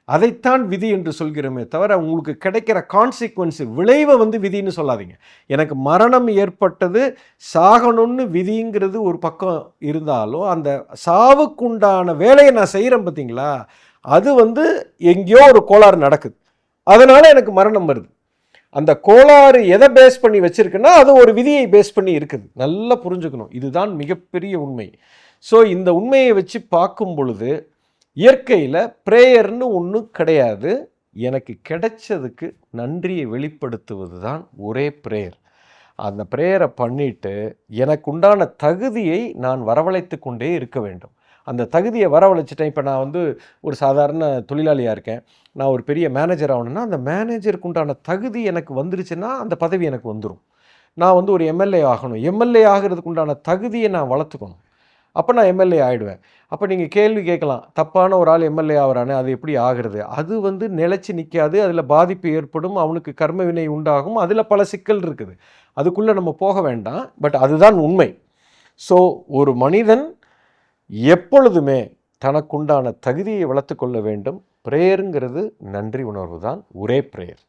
அதைத்தான் விதி என்று சொல்கிறோமே தவிர உங்களுக்கு கிடைக்கிற கான்சிக்வன்ஸு விளைவை விதின்னு சொல்லாதீங்க. எனக்கு மரணம் ஏற்பட்டது, சாகணும்னு விதிங்கிறது ஒரு பக்கம் இருந்தாலும் அந்த சாவுக்குண்டான வேலையை நான் செய்கிறேன் பார்த்தீங்களா, அது எங்கேயோ ஒரு கோளாறு நடக்குது, அதனால் எனக்கு மரணம் வருது. அந்த கோளாறு எதை பேஸ் பண்ணி வச்சுருக்குன்னா அது ஒரு விதியை பேஸ் பண்ணி இருக்குது. நல்லா புரிஞ்சுக்கணும், இதுதான் மிகப்பெரிய உண்மை. ஸோ இந்த உண்மையை வச்சு பார்க்கும் பொழுது இயற்கையில் ப்ரேயர்னு ஒன்றும் கிடையாது. எனக்கு கிடைச்சதுக்கு நன்றியை வெளிப்படுத்துவது தான் ஒரே ப்ரேயர். அந்த ப்ரேயரை பண்ணிவிட்டு எனக்கு உண்டான தகுதியை நான் வரவழைத்து கொண்டே இருக்க வேண்டும். அந்த தகுதியை வரவழைச்சிட்டேன். இப்போ நான் ஒரு சாதாரண தொழிலாளியாக இருக்கேன், நான் ஒரு பெரிய மேனேஜர் ஆகணுன்னா அந்த மேனேஜருக்கு உண்டான தகுதி எனக்கு வந்துருச்சுன்னா அந்த பதவி எனக்கு வந்துடும். நான் ஒரு எம்எல்ஏ ஆகணும், எம்எல்ஏ ஆகிறதுக்கு உண்டான தகுதியை நான் வளர்த்துக்கணும், அப்போ நான் எம்எல்ஏ ஆகிடுவேன். அப்போ நீங்கள் கேள்வி கேட்கலாம், தப்பான ஒரு ஆள் எம்எல்ஏ ஆகிறானே அது எப்படி ஆகிறது? அது நிலைச்சி நிற்காது, அதில் பாதிப்பு ஏற்படும், அவனுக்கு கர்ம வினை உண்டாகும், அதில் பல சிக்கல் இருக்குது, அதுக்குள்ளே நம்ம போக வேண்டாம். பட் அதுதான் உண்மை. ஸோ ஒரு மனிதன் எப்பொழுதுமே தனக்குண்டான தகுதியை வளர்த்து கொள்ள வேண்டும். ப்ரேயருங்கிறது நன்றி உணர்வு தான் ஒரே ப்ரேயர்.